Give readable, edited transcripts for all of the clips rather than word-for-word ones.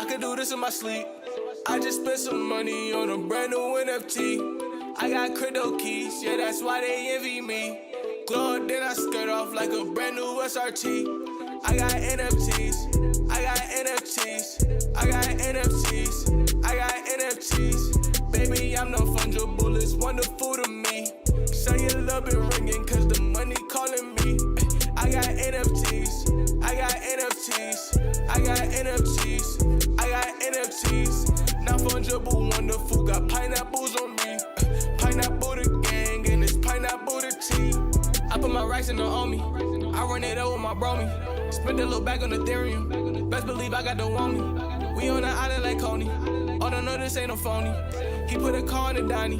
I could do this in my sleep. I just spent some money on a brand new NFT. I got crypto keys, yeah, that's why they envy me. Glow up, then I skirt off like a brand new SRT. I got NFTs, I got NFTs, I got NFTs, I got NFTs. Baby, I'm no fungible, it's wonderful to me. Say a little bit ringing, cause the money calling me. I got NFTs, I got NFTs, I got NFTs, I got NFTs. Not fungible, wonderful, got pineapples on me. Pineapple the gang, and it's pineapple the tea. I put my racks in the on me, I run it up with my bromie. Spend a little back on Ethereum, best believe I got the want me. We on the island like Coney, oh no, no, this ain't no phony. He put a car in the Donnie,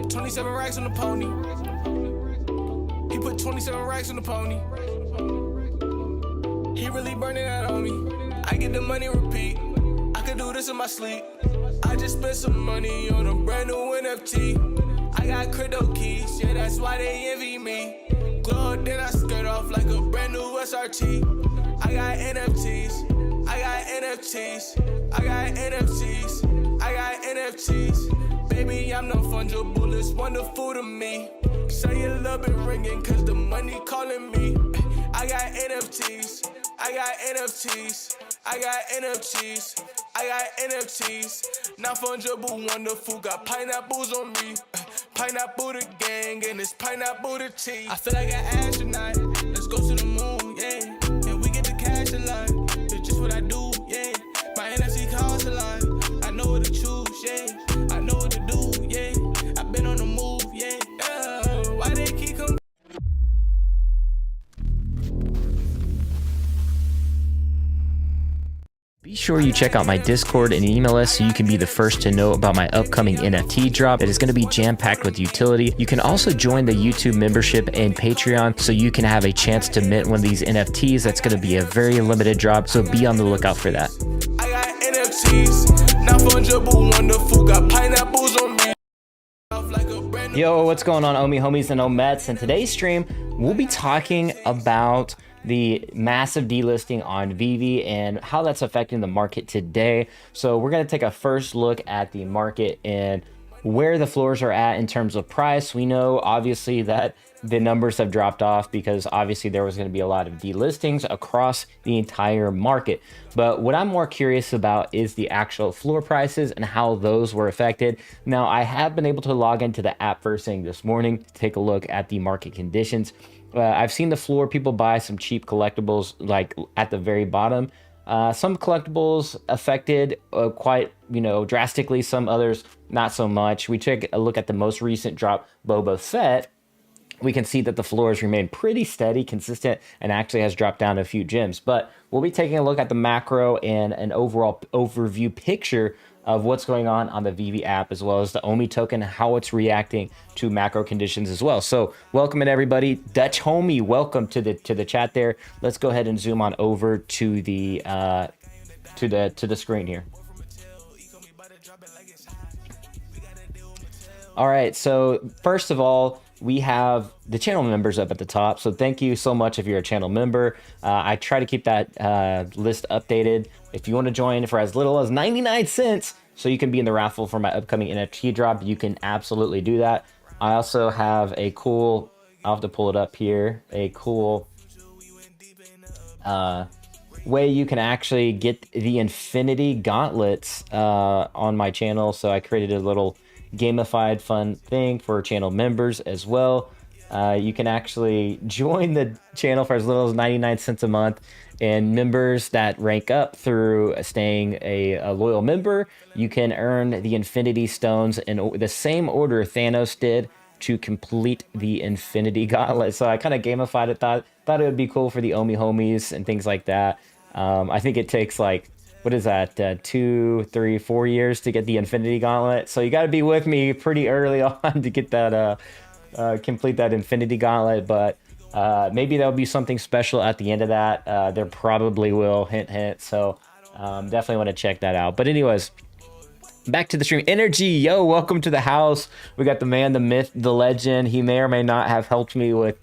27 racks on the pony. He put 27 racks on the pony. He really burning that on me. I get the money repeat, I could do this in my sleep. I just spent some money on a brand new NFT. I got crypto keys, yeah, that's why they envy me. Glow up, then I skirt off like a brand new SRT. I got NFTs, I got NFTs, I got NFTs, I got NFTs. Baby, I'm no fungible, it's wonderful to me. Say a little bit ringing, cause the money calling me. I got NFTs, I got NFTs, I got NFTs, I got NFTs. Not fungible, wonderful, got pineapples on me. Pineapple the gang, and it's pineapple the tea. I feel like an astronaut, let's go to the moon, yeah. And we get the cash a lot, it's just what I do, yeah. My NFC calls a lot, I know what to choose, yeah. I know what to do, yeah. I've been on the move, yeah. Why they keep coming? Be sure you check out my Discord and email us so you can be the first to know about my upcoming NFT drop that is going to be jam-packed with utility. You can also join the YouTube membership and Patreon so you can have a chance to mint one of these NFTs. That's going to be a very limited drop, so be on the lookout for that. I got NFTs, not fungible, wonderful, got pineapples on me. Yo, what's going on, Omi homies and Omets? In today's stream, we'll be talking about the massive delisting on Veve and how that's affecting the market today. So we're going to take a first look at the market and where the floors are at in terms of price. We know obviously that the numbers have dropped off because obviously there was going to be a lot of delistings across the entire market. But what I'm more curious about is the actual floor prices and how those were affected. Now, I have been able to log into the app first thing this morning to take a look at the market conditions. I've seen the floor people buy some cheap collectibles like at the very bottom. Some collectibles affected quite, drastically, some others not so much. We take a look at the most recent drop, BOBA FETT. We can see that the floors remain pretty steady, consistent, and actually has dropped down a few gems. But we'll be taking a look at the macro and an overall overview picture of what's going on the Veve app, as well as the OMI token, how it's reacting to macro conditions as well. So welcome in everybody. Dutch homie, welcome to the chat there. Let's go ahead and zoom on over to the screen here. All right, so first of all, we have the channel members up at the top. So thank you so much if you're a channel member. I try to keep that list updated. If you want to join for as little as 99 cents, so you can be in the raffle for my upcoming NFT drop, you can absolutely do that. I also have a cool, I'll have to pull it up here, a cool way you can actually get the Infinity Gauntlets on my channel. So I created a little gamified fun thing for channel members as well. You can actually join the channel for as little as 99 cents a month, and members that rank up through staying a loyal member, you can earn the Infinity Stones in the same order Thanos did to complete the Infinity Gauntlet. So I kind of gamified it, thought it would be cool for the Omi homies and things like that. I think it takes like, what is that, 2, 3, 4 years to get the Infinity Gauntlet. So you got to be with me pretty early on to get that, complete that Infinity Gauntlet. But maybe there'll be something special at the end of that. There probably will, hint, hint. So definitely want to check that out. But anyways, back to the stream. Energy, yo, welcome to the house. We got the man, the myth, the legend. He may or may not have helped me with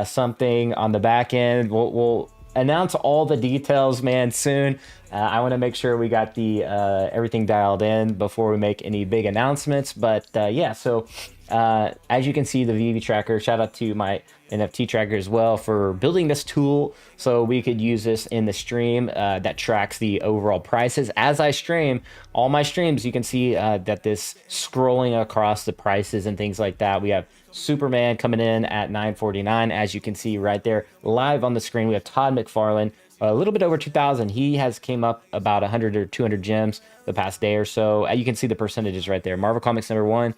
something on the back end. We'll announce all the details, man, soon. I want to make sure we got the everything dialed in before we make any big announcements. But yeah, so as you can see, the Veve tracker, shout out to my NFT tracker as well for building this tool so we could use this in the stream that tracks the overall prices. As I stream, all my streams, you can see that this scrolling across the prices and things like that. We have Superman coming in at $9.49, as you can see right there live on the screen. We have Todd McFarlane, a little bit over 2,000. He has came up about 100 or 200 gems the past day or so. You can see the percentages right there. Marvel Comics #1,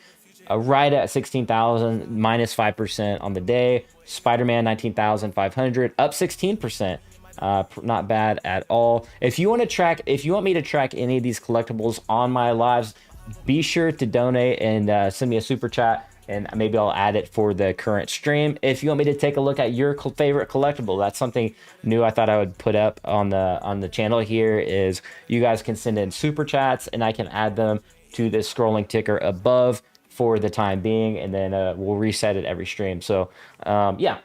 right at 16,000, minus 5% on the day. Spider-Man 19,500, up 16%. Not bad at all. If you want me to track any of these collectibles on my lives, be sure to donate and send me a super chat, and maybe I'll add it for the current stream. If you want me to take a look at your favorite collectible, that's something new I thought I would put up on the channel here, is you guys can send in super chats and I can add them to this scrolling ticker above for the time being, and then we'll reset it every stream. So yeah.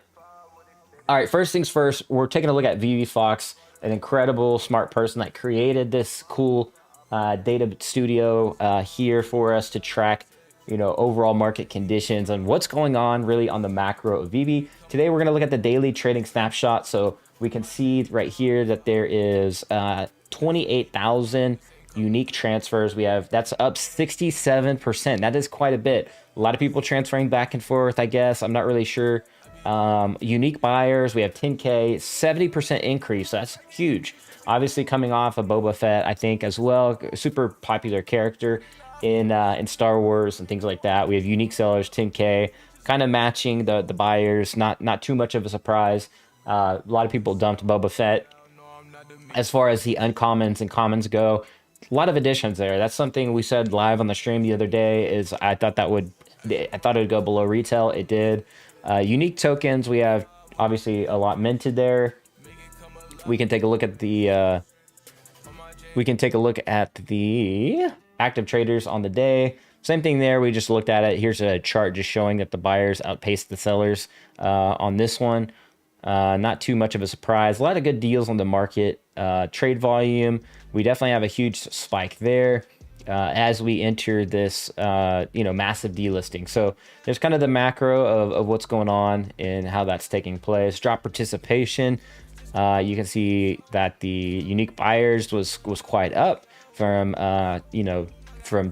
All right, first things first, we're taking a look at Veve Fox, an incredible smart person that created this cool data studio here for us to track, you know, overall market conditions and what's going on really on the macro of Veve. Today we're going to look at the daily trading snapshot. So we can see right here that there is 28,000 unique transfers. That's up 67%. That is quite a bit. A lot of people transferring back and forth, I guess. I'm not really sure. Unique buyers, we have 10K, 70% increase. So that's huge. Obviously coming off of Boba Fett, I think, as well. Super popular character in Star Wars and things like that. We have unique sellers, 10K, kind of matching the buyers. Not too much of a surprise. A lot of people dumped Boba Fett. As far as the uncommons and commons go, a lot of additions there. That's something we said live on the stream the other day, is I thought it would go below retail. It did. Unique tokens, we have obviously a lot minted there. We can take a look at the active traders on the day. Same thing there. We just looked at it. Here's a chart just showing that the buyers outpaced the sellers on this one. Not too much of a surprise. A lot of good deals on the market. Trade volume, we definitely have a huge spike there as we enter this massive delisting. So there's kind of the macro of what's going on and how that's taking place. Drop participation, you can see that the unique buyers was quite up from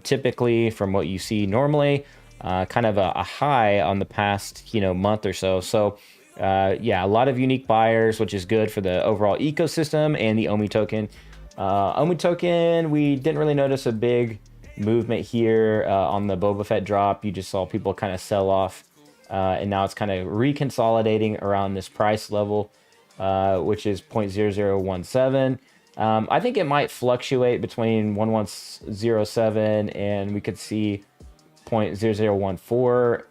typically from what you see normally, kind of a high on the past month or so. So yeah, a lot of unique buyers, which is good for the overall ecosystem and the OMI token. OMI token, we didn't really notice a big movement here on the Boba Fett drop. You just saw people kind of sell off, and now it's kind of reconsolidating around this price level, which is 0.0017. I think it might fluctuate between 1107 and we could see 0.0014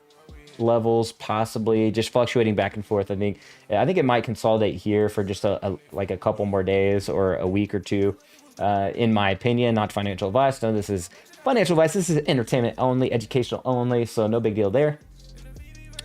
levels, possibly just fluctuating back and forth. I think it might consolidate here for just a couple more days or a week or two, in my opinion. Not financial advice. No, this is financial advice. This is entertainment only, educational only, so no big deal there.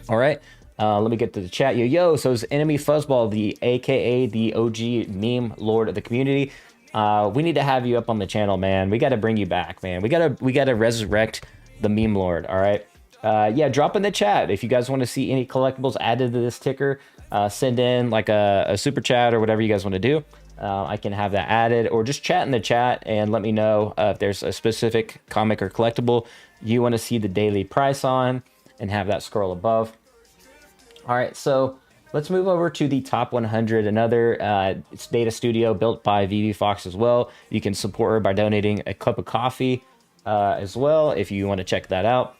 All right, let me get to the chat. Yo, so it's Enemy Fuzzball, the aka the OG meme lord of the community. We need to have you up on the channel, man. We got to bring you back, man. We gotta resurrect the meme lord. All right. Yeah, drop in the chat if you guys want to see any collectibles added to this ticker. Send in like a super chat or whatever you guys want to do. I can have that added, or just chat in the chat and let me know if there's a specific comic or collectible you want to see the daily price on, and have that scroll above. All right, so let's move over to the top 100. Another it's data studio built by Veve Fox as well. You can support her by donating a cup of coffee as well if you want to check that out.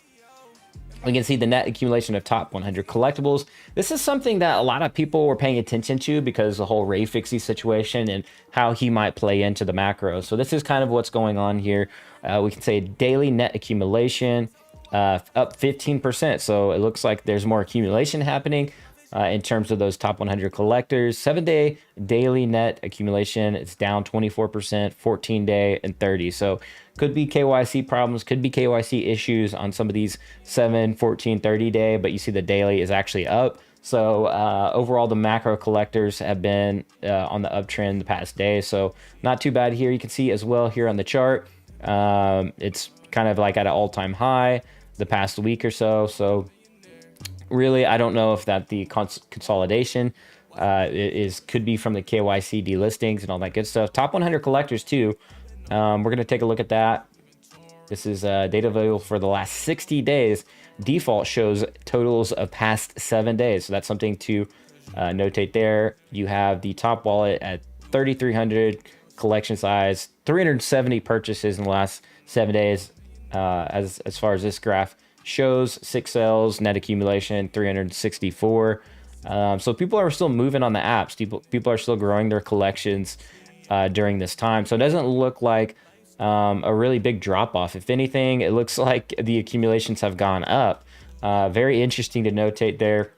We can see the net accumulation of top 100 collectibles. This is something that a lot of people were paying attention to because the whole Ray Fixie situation and how he might play into the macro. So this is kind of what's going on here. We can say daily net accumulation up 15%. So it looks like there's more accumulation happening in terms of those top 100 collectors. 7-day daily net accumulation, it's down 24%, 14-day and 30. So could be KYC problems, could be KYC issues on some of these 7, 14, 30 day, but you see the daily is actually up. So overall, the macro collectors have been on the uptrend the past day. So not too bad here. You can see as well here on the chart. It's kind of like at an all-time high the past week or so. So really, I don't know if that the consolidation could be from the KYC delistings and all that good stuff. Top 100 collectors too. We're going to take a look at that. This is data available for the last 60 days. Default shows totals of past 7 days. So that's something to notate there. You have the top wallet at 3,300 collection size, 370 purchases in the last 7 days. As far as this graph shows, 6 sales, net accumulation 364. So people are still moving on the apps. People are still growing their collections during this time. So it doesn't look like a really big drop off. If anything, it looks like the accumulations have gone up. Very interesting to notate there.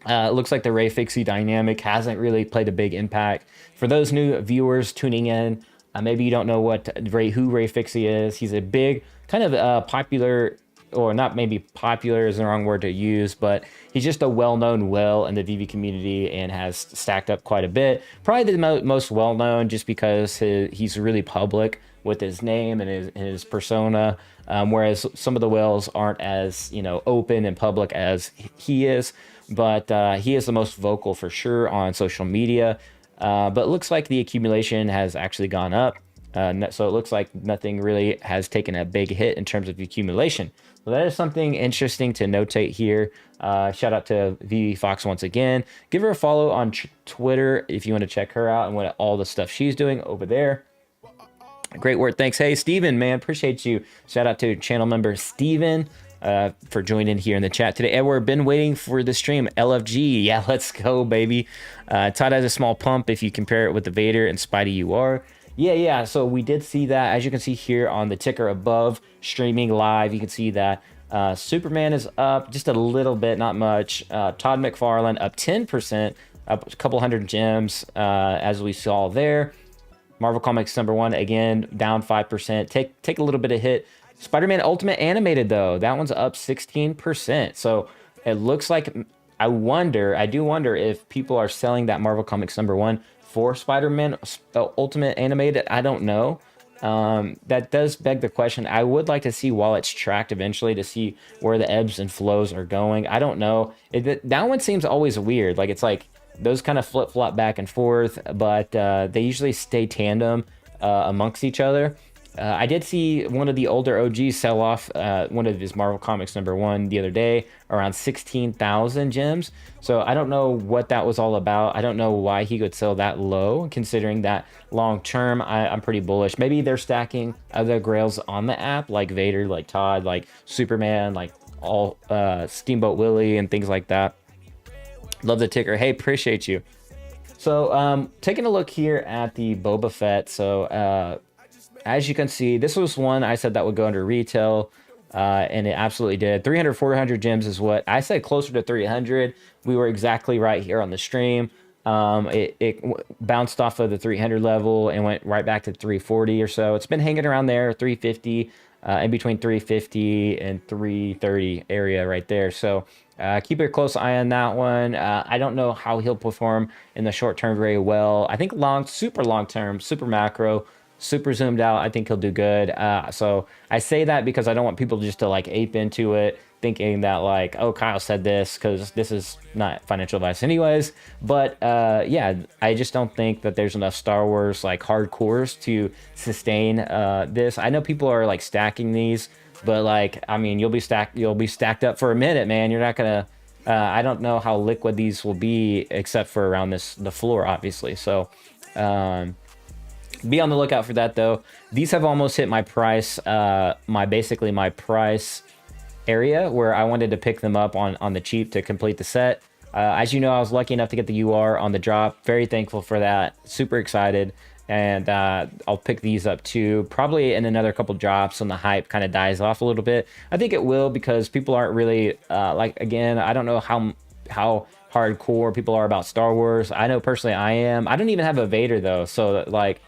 It looks like the Ray Fixie dynamic hasn't really played a big impact. For those new viewers tuning in, maybe you don't know who Ray Fixie is. He's a big kind of popular, or not, maybe popular is the wrong word to use, but he's just a well-known whale in the VV community and has stacked up quite a bit. Probably the most well-known just because he's really public with his name and his persona, whereas some of the whales aren't as open and public as he is. But he is the most vocal for sure on social media. But it looks like the accumulation has actually gone up. So it looks like nothing really has taken a big hit in terms of accumulation. So that is something interesting to notate here. Shout out to Veve Fox once again. Give her a follow on Twitter if you want to check her out and what all the stuff she's doing over there. Great work. Thanks. Hey, Steven, man, appreciate you. Shout out to channel member Steven for joining here in the chat today. Edward, been waiting for the stream. LFG. Yeah, let's go, baby. Todd has a small pump if you compare it with the Vader and Spidey UR. Yeah. So we did see that. As you can see here on the ticker above, streaming live, you can see that Superman is up just a little bit, not much. Todd McFarlane up 10%, up a couple hundred gems, as we saw there. Marvel Comics #1, again, down 5%. Take a little bit of hit. Spider-Man Ultimate Animated, though, that one's up 16%. So it looks like, I do wonder if people are selling that Marvel Comics #1 for Spider-Man Ultimate Animated. I don't know. That does beg the question. I would like to see wallets tracked eventually to see where the ebbs and flows are going. I don't know. That one seems always weird. Like, it's like those kind of flip-flop back and forth, but they usually stay tandem amongst each other. I did see one of the older OGs sell off one of his Marvel Comics #1 the other day, around 16,000 gems. So I don't know what that was all about. I don't know why he would sell that low, considering that long term, I'm pretty bullish. Maybe they're stacking other grails on the app, like Vader, like Todd, like Superman, like all Steamboat Willie and things like that. Love the ticker. Hey, appreciate you. So taking a look here at the BOBA FETT. So as you can see, this was one I said that would go under retail, and it absolutely did. 300, 400 gems is what I said, closer to 300. We were exactly right here on the stream. It bounced off of the 300 level and went right back to 340 or so. It's been hanging around there, 350, in between 350 and 330 area right there. So keep a close eye on that one. I don't know how he'll perform in the short term very well. I think super long term, super macro, super zoomed out, I think he'll do good. So I say that because I don't want people just to like ape into it, thinking that like, oh, Kyle said this, because this is not financial advice anyways. But yeah, I just don't think that there's enough Star Wars like hardcores to sustain this. I know people are like stacking these, but like, I mean, you'll be stacked up for a minute, man. You're not gonna I don't know how liquid these will be except for around the floor, obviously. So be on the lookout for that, though. These have almost hit my price, basically my price area where I wanted to pick them up on the cheap to complete the set. As you know, I was lucky enough to get the UR on the drop. Very thankful for that. Super excited. And I'll pick these up too, probably in another couple drops when the hype kind of dies off a little bit. I think it will, because people aren't really, again, I don't know how hardcore people are about Star Wars. I know personally I am. I don't even have a Vader, though. So, like,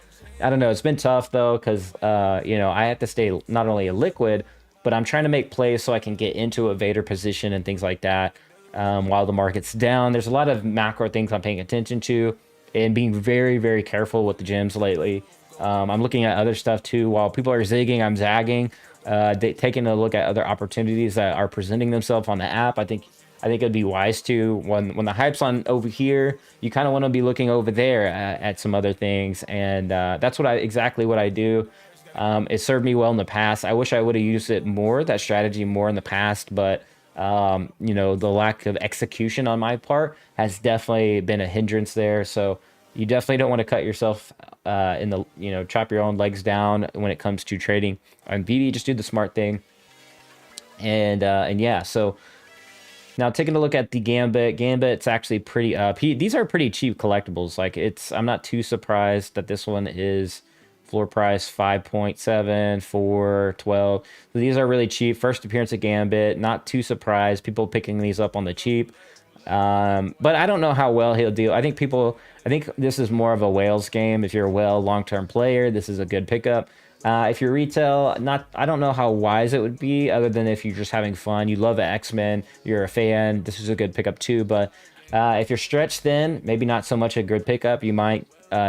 I don't know. It's been tough, though, because, I have to stay not only a liquid, but I'm trying to make plays so I can get into a Vader position and things like that. while the market's down. There's a lot of macro things I'm paying attention to and being very, very careful with the gems lately. I'm looking at other stuff too. While people are zigging, I'm zagging, taking a look at other opportunities that are presenting themselves on the app. I think it'd be wise to, when the hype's on over here, you kind of want to be looking over there at some other things. And that's exactly what I do. It served me well in the past. I wish I would have used it more, that strategy more in the past, but you know, the lack of execution on my part has definitely been a hindrance there. So you definitely don't want to cut yourself chop your own legs down when it comes to trading on BB. Just do the smart thing. And yeah, so now taking a look at the Gambit's actually pretty up. These are pretty cheap collectibles. Like, I'm not too surprised that this one is floor price 5.7 for 12. So these are really cheap. First appearance of Gambit, not too surprised. People picking these up on the cheap. But I don't know how well he'll do. I think this is more of a whales game. If you're a whale long-term player, this is a good pickup. If you're retail, I don't know how wise it would be, other than if you're just having fun, you love X-Men, you're a fan, this is a good pickup too. But if you're stretched thin, maybe not so much a good pickup. You might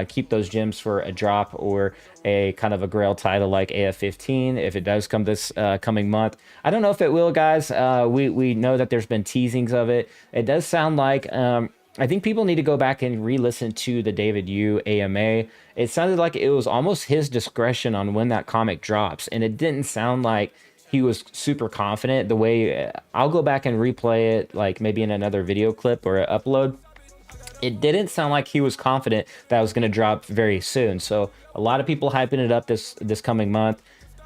keep those gems for a drop or a kind of a grail title like AF15 if it does come this coming month. I don't know if it will, guys. We know that there's been teasings of it. It does sound like I think people need to go back and re-listen to the David Yu AMA. It sounded like it was almost his discretion on when that comic drops, and it didn't sound like he was super confident. The way I'll go back and replay it, like maybe in another video clip or upload. It didn't sound like he was confident that it was going to drop very soon. So a lot of people hyping it up this coming month.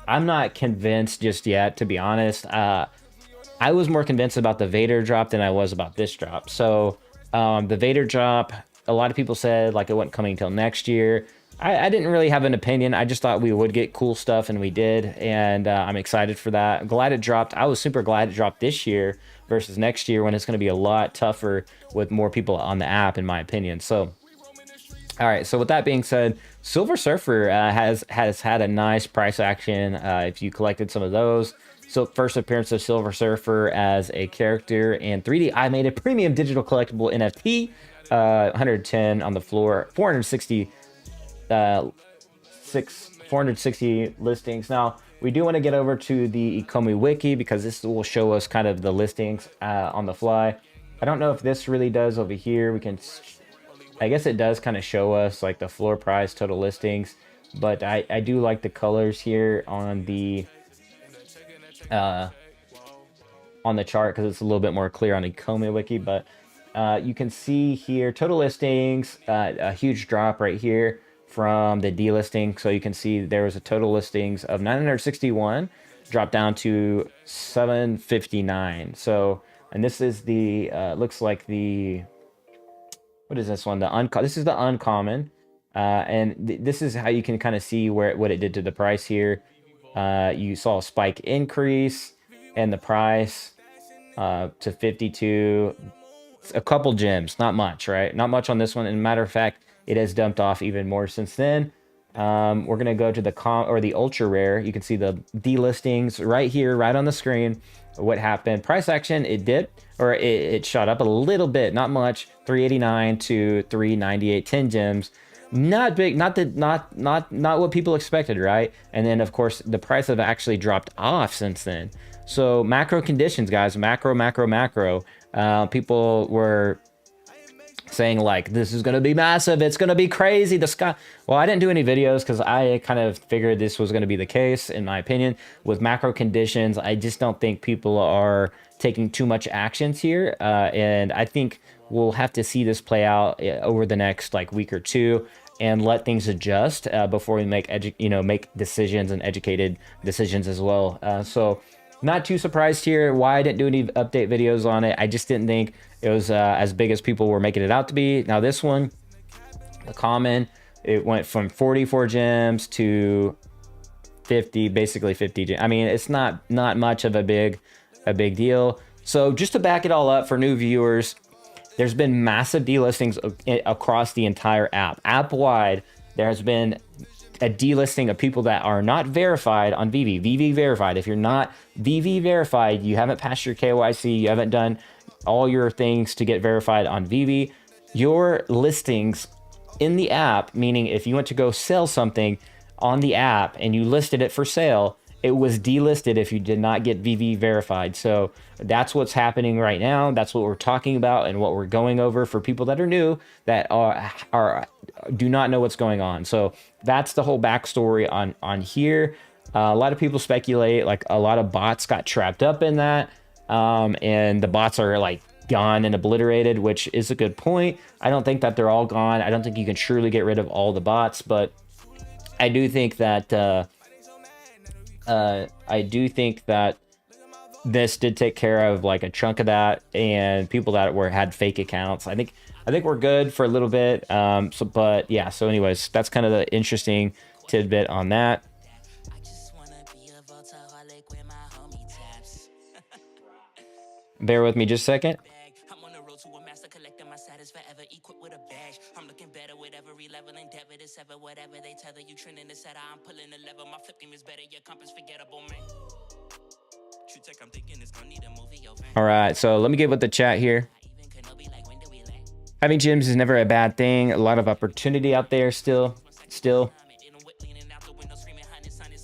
I'm not convinced just yet, to be honest. I was more convinced about the Vader drop than I was about this drop. So the Vader drop, a lot of people said like it wasn't coming until next year. I didn't really have an opinion. I just thought we would get cool stuff, and we did. And I'm excited for that. I'm glad it dropped. I was super glad it dropped this year versus next year, when it's going to be a lot tougher with more people on the app, in my opinion. So, all right. So with that being said, Silver Surfer has had a nice price action. If you collected some of those. So first appearance of Silver Surfer as a character and 3D animated premium digital collectible NFT, 110 on the floor, 460 listings. Now we do want to get over to the Ecomi wiki, because this will show us kind of the listings on the fly. I don't know if this really does over here. I guess it does kind of show us like the floor price, total listings, but I do like the colors here on the chart, because it's a little bit more clear on Ecomi wiki. But you can see here total listings, a huge drop right here from the delisting. So you can see there was a total listings of 961, dropped down to 759. So, and this is the looks like the, what is this one? This is the uncommon, and this is how you can kind of see what it did to the price here. You saw a spike increase and the price to 52. A couple gems, not much, right? Not much on this one. And matter of fact, it has dumped off even more since then. We're gonna go to the ultra rare. You can see the delistings right here, right on the screen. What happened? Price action, it dipped, or it shot up a little bit, not much. 389 to 398, 10 gems. Not big, not what people expected, right? And then of course the price have actually dropped off since then. So macro conditions, guys, macro. People were saying like, this is going to be massive, it's going to be crazy, the sky. Well, I didn't do any videos because I kind of figured this was going to be the case, in my opinion. With macro conditions, I just don't think people are taking too much actions here, and I think we'll have to see this play out over the next like week or two, and let things adjust before we make decisions, and educated decisions as well. So not too surprised here why I didn't do any update videos on it. I just didn't think it was as big as people were making it out to be. Now this one, the common, it went from 44 gems to 50, basically 50 gems. I mean, it's not much of a big deal. So just to back it all up for new viewers, there's been massive delistings across the entire app. App-wide, there has been a delisting of people that are not verified on Veve. Veve verified. If you're not Veve verified, you haven't passed your KYC, you haven't done all your things to get verified on Veve. Your listings in the app, meaning if you went to go sell something on the app and you listed it for sale, it was delisted if you did not get Veve verified. So that's what's happening right now. That's what we're talking about and what we're going over for people that are new, that do not know what's going on. So that's the whole backstory on here. A lot of people speculate like a lot of bots got trapped up in that, and the bots are like gone and obliterated, which is a good point. I don't think that they're all gone. I don't think you can truly get rid of all the bots, but I do think that this did take care of like a chunk of that, and people that had fake accounts. I think we're good for a little bit. But yeah, so anyways, that's kind of the interesting tidbit on that. Bear with me just a second. All right, so let me get with the chat here. Having gyms is never a bad thing. A lot of opportunity out there still.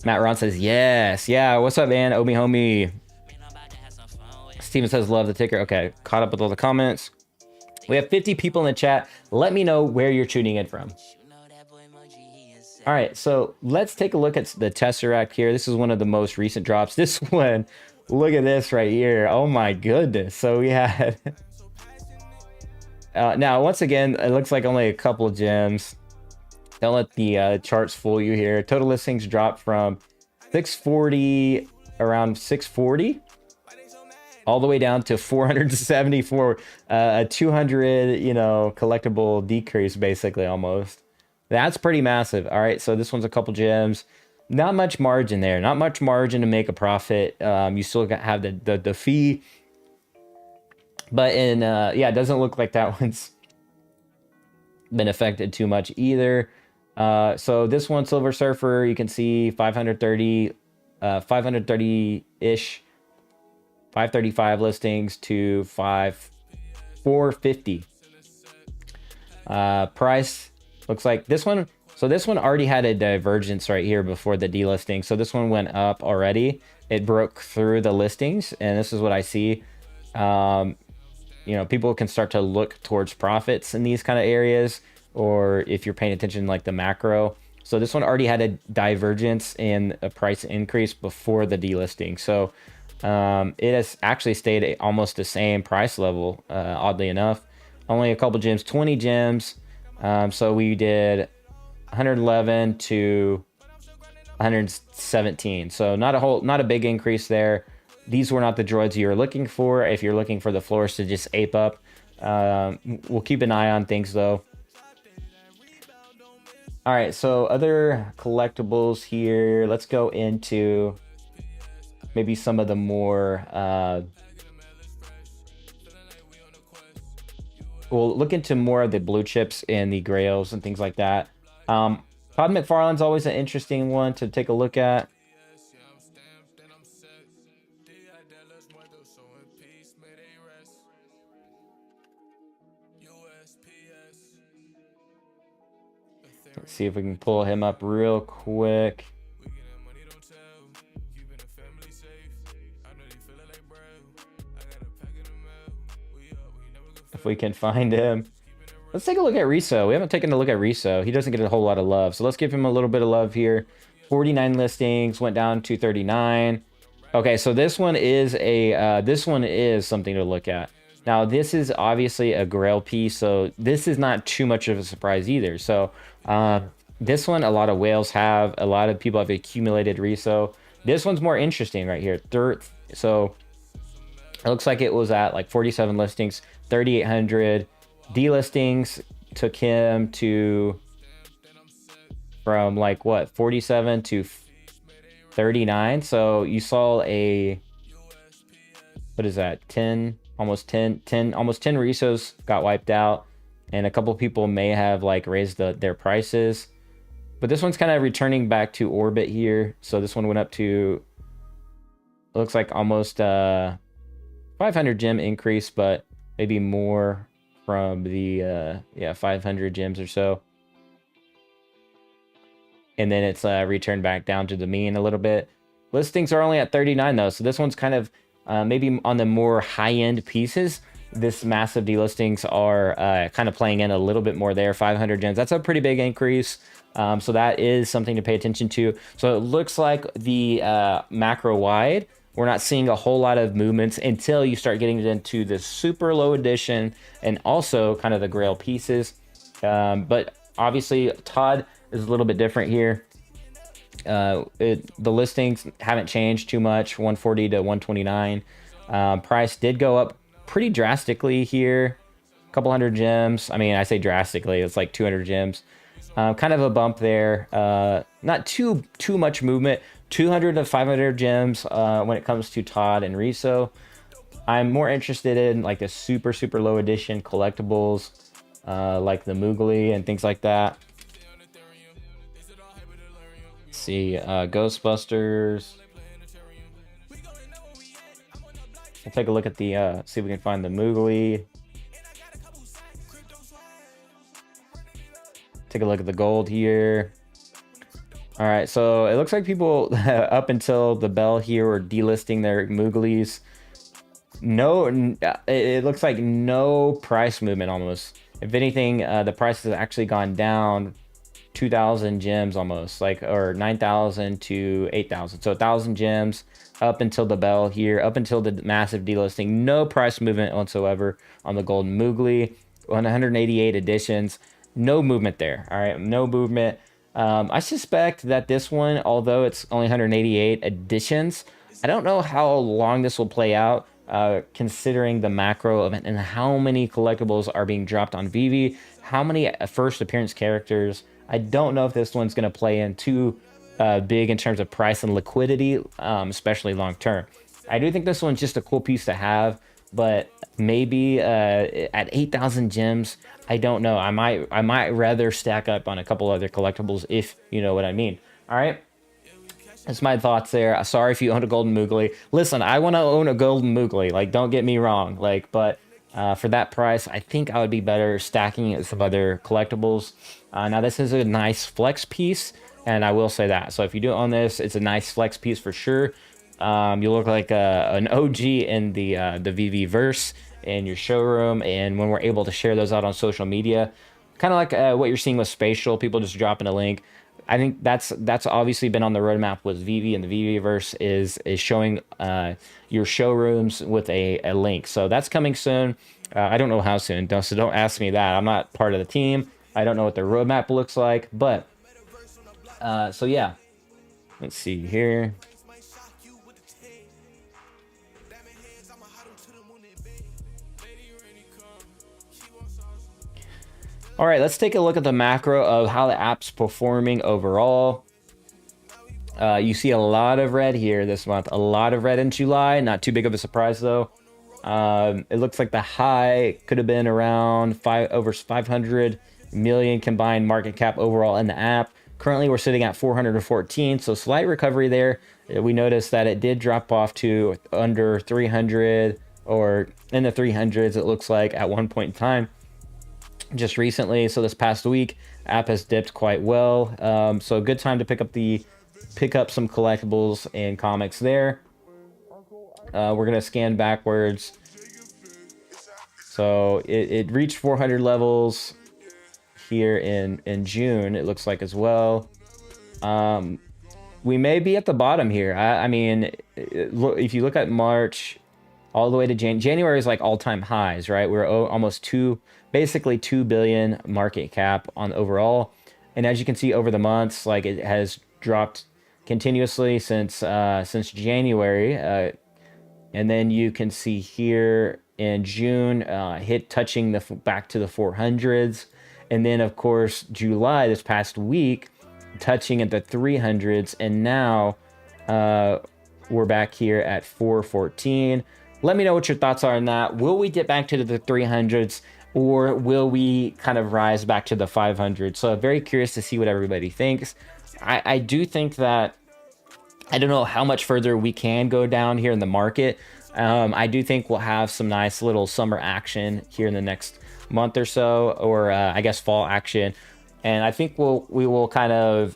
Matt Ron says yes. Yeah, what's up, man? Omi homie. Steven says love the ticker. Okay, caught up with all the comments. We have 50 people in the chat. Let me know where you're tuning in from. All right, so let's take a look at the Tesseract here. This is one of the most recent drops. This one, look at this right here. Oh my goodness. So we had now once again, it looks like only a couple of gems. Don't let the charts fool you here. Total listings dropped from 640, around 640, all the way down to 474. A 200, collectible decrease, basically, almost. That's pretty massive. All right, so this one's a couple gems. Not much margin there. Not much margin to make a profit. You still have the fee. But yeah, it doesn't look like that one's been affected too much either. So this one, Silver Surfer, you can see 530-ish, 535 listings to 450. Price looks like this one. So this one already had a divergence right here before the delisting. So this one went up already. It broke through the listings, and this is what I see. People can start to look towards profits in these kind of areas, or if you're paying attention like the macro. So this one already had a divergence in a price increase before the delisting. So it has actually stayed at almost the same price level, oddly enough. Only a couple gems, 20 gems. So we did 111 to 117. So not a big increase there. These were not the droids you're looking for. If you're looking for the floors to just ape up, we'll keep an eye on things though. All right, so other collectibles here. Let's go into maybe some of the more we'll look into more of the blue chips and the grails and things like that. Todd McFarlane's always an interesting one to take a look at. Let's see if we can pull him up real quick. If we can find him. Let's take a look at Riso. We haven't taken a look at Riso. He doesn't get a whole lot of love. So let's give him a little bit of love here. 49 listings, went down to 39. Okay, so this one is something to look at. Now, this is obviously a grail piece, so this is not too much of a surprise either. So this one, a lot of whales have. A lot of people have accumulated Riso. This one's more interesting right here. So it looks like it was at like 47 listings, 3,800. Delistings took him to from like what, 47 to 39. So you saw a, what is that, 10 almost 10 Risos got wiped out, and a couple people may have like raised their prices, but this one's kind of returning back to orbit here. So this one went up to, looks like almost 500 gem increase, but maybe more from the yeah, 500 gems or so, and then it's returned back down to the mean a little bit. Listings are only at 39 though, so this one's kind of maybe on the more high-end pieces. This massive delistings are kind of playing in a little bit more there. 500 gems, that's a pretty big increase. So that is something to pay attention to. So it looks like the macro wide, we're not seeing a whole lot of movements until you start getting into the super low edition and also kind of the grail pieces. But obviously Todd is a little bit different here. The listings haven't changed too much, 140 to 129. Price did go up pretty drastically here, a couple hundred gems. I mean, I say drastically, it's like 200 gems. Kind of a bump there. Not too much movement. 200 to 500 gems when it comes to Todd and Riso. I'm more interested in like the super low edition collectibles, like the Moogly and things like that. Let's see, Ghostbusters. We'll take a look at the see if we can find the Moogly. Take a look at the gold here. All right, so it looks like people up until the bell here were delisting their Mooglies. No, it looks like no price movement almost. If anything, the price has actually gone down 2,000 gems almost, like, or 9,000 to 8,000. So 1,000 gems up until the bell here, up until the massive delisting. No price movement whatsoever on the golden Moogly. 188 editions. No movement there. All right, no movement. I suspect that this one, although it's only 188 editions, I don't know how long this will play out, considering the macro of it and how many collectibles are being dropped on Veve, how many first appearance characters. I don't know if this one's going to play in too big in terms of price and liquidity, especially long term. I do think this one's just a cool piece to have, but maybe at 8,000 gems, I don't know. I might rather stack up on a couple other collectibles, if you know what I mean. All right, that's my thoughts there. Sorry if you own a golden Moogly. Listen, I want to own a golden Moogly. Like, don't get me wrong. Like, but for that price, I think I would be better stacking some other collectibles. Now, this is a nice flex piece, and I will say that. So if you do own this, it's a nice flex piece for sure. You look like an OG in the Veve verse in your showroom, and when we're able to share those out on social media, kind of like what you're seeing with Spatial, people just dropping a link. I think that's obviously been on the roadmap with Veve, and the Veve verse is showing your showrooms with a link. So that's coming soon. I don't know how soon, so don't ask me that. I'm not part of the team. I don't know what the roadmap looks like, but so yeah, let's see here. All right, let's take a look at the macro of how the app's performing overall. You see a lot of red here this month, a lot of red in July. Not too big of a surprise though. It looks like the high could have been around over 500 million combined market cap overall in the app. Currently, we're sitting at 414, so slight recovery there. We noticed that it did drop off to under 300 or in the 300s, it looks like, at one point in time. Just recently, so this past week, app has dipped quite well. So a good time to pick up some collectibles and comics there. We're gonna scan backwards. So it reached 400 levels here in June, it looks like, as well. We may be at the bottom here. I mean, if you look at March all the way to January is like all-time highs, right? We're almost basically 2 billion market cap on overall. And as you can see over the months, like, it has dropped continuously since January. And then you can see here in June, touching back to the 400s. And then of course, July, this past week, touching at the 300s. And now we're back here at 414. Let me know what your thoughts are on that. Will we get back to the 300s, or will we kind of rise back to the 500s? So I'm very curious to see what everybody thinks. I do think that, I don't know how much further we can go down here in the market, I do think we'll have some nice little summer action here in the next month or so, or I guess fall action. And I think we will kind of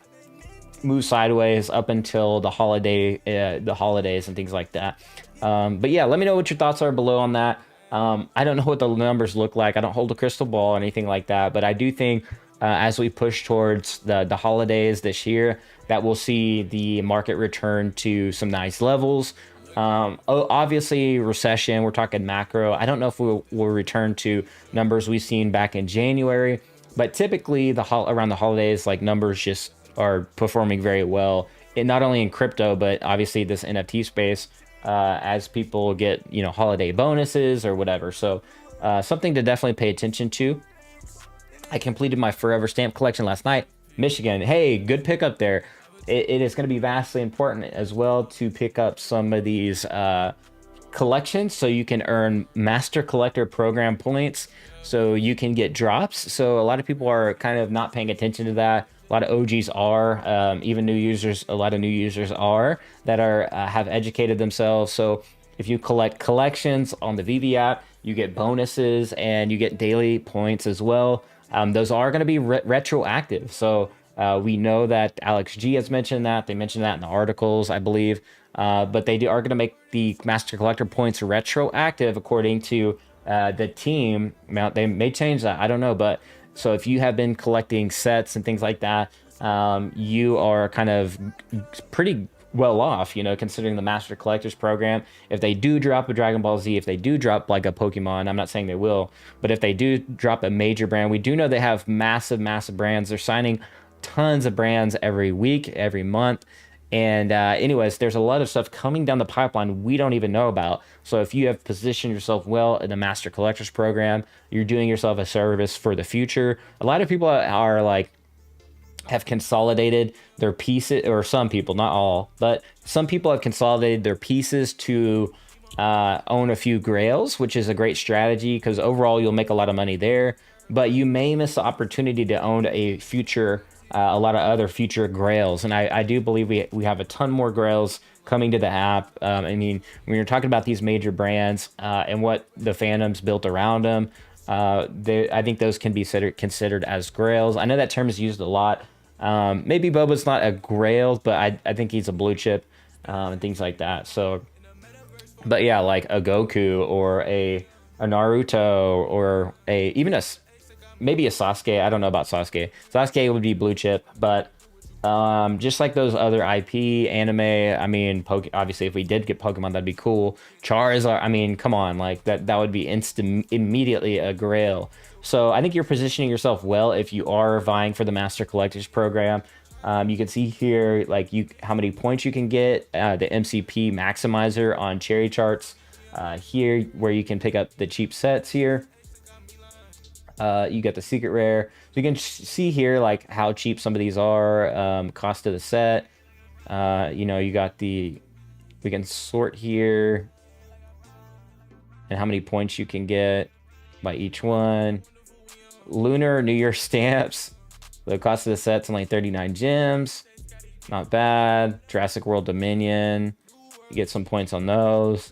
move sideways up until the holidays and things like that. But yeah, let me know what your thoughts are below on that. I don't know what the numbers look like. I don't hold a crystal ball or anything like that, but I do think as we push towards the holidays this year, that we'll see the market return to some nice levels. Obviously, recession, we're talking macro. I don't know if we'll return to numbers we've seen back in January, but typically around the holidays, like numbers just are performing very well. Not only in crypto, but obviously this NFT space, as people get, holiday bonuses or whatever. So something to definitely pay attention to. I completed my Forever stamp collection last night. Michigan, hey, good pickup there. It is going to be vastly important as well to pick up some of these collections so you can earn Master Collector Program points so you can get drops. So a lot of people are kind of not paying attention to that. A lot of OGs are, even new users, a lot of new users are that are have educated themselves. So if you collect collections on the Veve app, you get bonuses and you get daily points as well. Those are going to be retroactive. So we know that Alex G has mentioned that. They mentioned that in the articles, I believe. But they are going to make the Master Collector points retroactive according to the team. Now, they may change that. I don't know. But so if you have been collecting sets and things like that, you are kind of pretty well off, considering the Master Collectors program. If they do drop a Dragon Ball Z, if they do drop like a Pokemon, I'm not saying they will, but if they do drop a major brand, we do know they have massive brands. They're signing tons of brands every week, every month. And anyways, there's a lot of stuff coming down the pipeline we don't even know about. So if you have positioned yourself well in the Master Collectors program, you're doing yourself a service for the future. A lot of people are like, have consolidated their pieces, or some people, not all, but some people have consolidated their pieces to own a few grails, which is a great strategy because overall you'll make a lot of money there, but you may miss the opportunity to own a lot of other future grails. And I do believe we have a ton more grails coming to the app. I mean, when you're talking about these major brands and what the fandom's built around them, I think those can be considered as grails. I know that term is used a lot. Maybe Boba's not a grail, but I think he's a blue chip and things like that. So, but yeah, like a Goku or a Naruto or maybe a Sasuke. I don't know about Sasuke. Sasuke would be blue chip, but just like those other IP anime, I mean, obviously if we did get Pokemon, that'd be cool. Charizard, I mean, come on, like that would be immediately a grail. So I think you're positioning yourself well if you are vying for the Master Collectors program. You can see here, like how many points you can get, the MCP maximizer on cherry charts here, where you can pick up the cheap sets here. You get the secret rare. So you can see here like how cheap some of these are, cost of the set. You got we can sort here and how many points you can get by each one. Lunar New Year stamps. The cost of the set's only 39 gems. Not bad. Jurassic World Dominion. You get some points on those.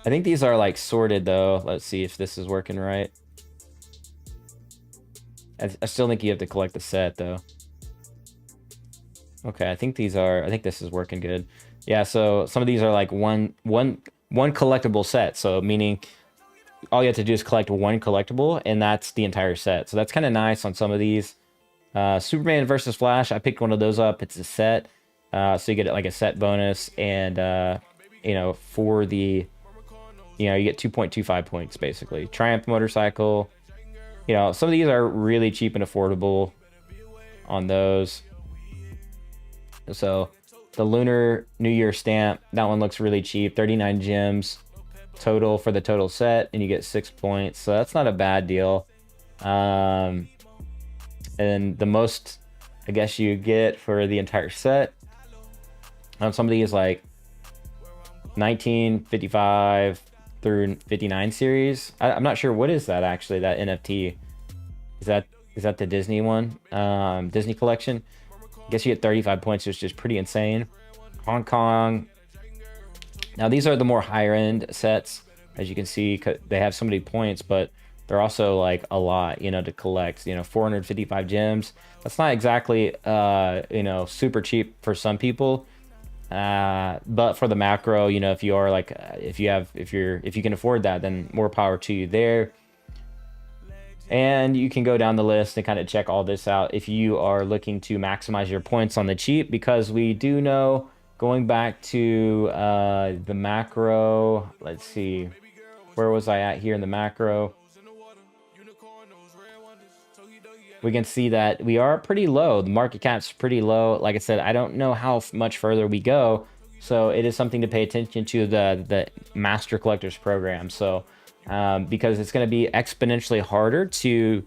I think these are like sorted though. Let's see if this is working right. I still think you have to collect the set though. Okay, I think this is working good. Yeah, so some of these are like one collectible set. So meaning all you have to do is collect one collectible and that's the entire set. So that's kind of nice on some of these. Superman versus Flash, I picked one of those up. It's a set. So you get like a set bonus and for the you get 2.25 points basically. Triumph motorcycle. Some of these are really cheap and affordable on those. So the Lunar New Year stamp, that one looks really cheap. 39 gems total for the total set, and you get 6 points. So that's not a bad deal. And the most, I guess, you get for the entire set on some of these, like 1955 through 59 series. I'm not sure what is that actually, that NFT. Is that the Disney one? Disney collection? I guess you get 35 points, which is pretty insane. Hong Kong, Now these are the more higher end sets. As you can see, they have so many points, but they're also like a lot, you know, to collect. You know, 455 gems. That's not exactly, you know, super cheap for some people. But for the macro, you know, if you are like, if you can afford that, then more power to you there. And you can go down the list and kind of check all this out if you are looking to maximize your points on the cheap, because we do know, going back to the macro, let's see, where was I at here in the macro? We can see that we are pretty low. The market cap's pretty low. Like I said, I don't know how much further we go. So it is something to pay attention to, the Master Collectors program. So because it's going to be exponentially harder to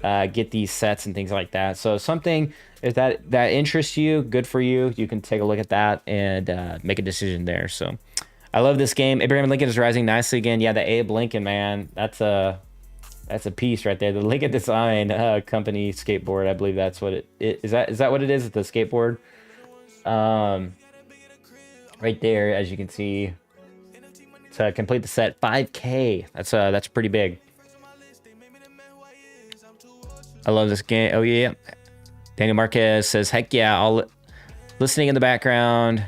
get these sets and things like that. So something, if that interests you, good for you. You can take a look at that and make a decision there. So I love this game. Abraham Lincoln is rising nicely again. Yeah, the Abe Lincoln, man, that's a piece right there. The Lincoln Design Company skateboard, I believe that's what it is. That what it is? The skateboard, right there, as you can see. To complete the set, 5K. That's pretty big. I love this game. Oh yeah. Daniel Marquez says, "Heck yeah!" All listening in the background.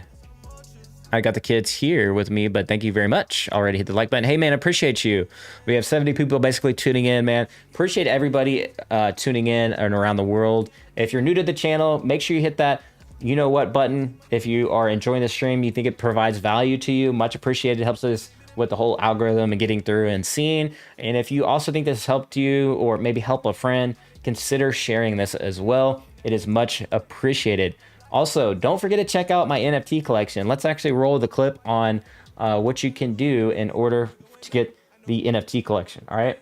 I got the kids here with me, but thank you very much. Already hit the like button. Hey man, appreciate you. We have 70 people basically tuning in, man. Appreciate everybody tuning in and around the world. If you're new to the channel, make sure you hit that you know what button. If you are enjoying the stream, you think it provides value to you, much appreciated. It helps us with the whole algorithm and getting through and seeing. And if you also think this helped you or maybe help a friend, consider sharing this as well. It is much appreciated. Also, don't forget to check out my NFT collection. Let's actually roll the clip on what you can do in order to get the NFT collection. All right.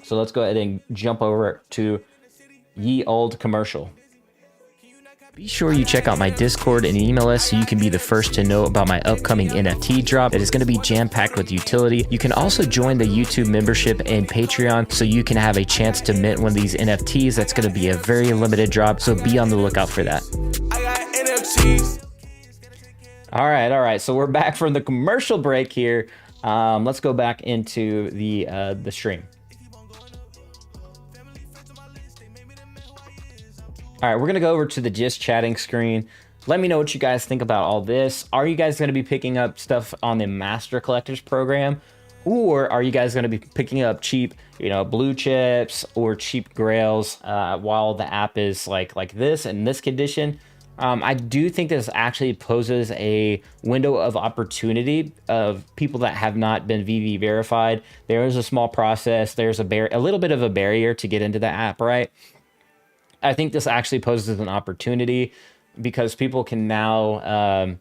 So let's go ahead and jump over to ye old commercial. Be sure you check out my Discord and email us so you can be the first to know about my upcoming NFT drop that is going to be jam-packed with utility. You can also join the YouTube membership and Patreon so you can have a chance to mint one of these NFTs. That's going to be a very limited drop, so be on the lookout for that. I got NFTs. All right. So we're back from the commercial break here. Let's go back into the stream. All right, we're going to go over to the just chatting screen. Let me know what you guys think about all this. Are you guys going to be picking up stuff on the Master Collectors program? Or are you guys going to be picking up cheap, you know, blue chips or cheap grails while the app is like this in this condition? I do think this actually poses a window of opportunity of people that have not been VV verified. There is a small process. There's a little bit of a barrier to get into the app, right? I think this actually poses an opportunity because people can now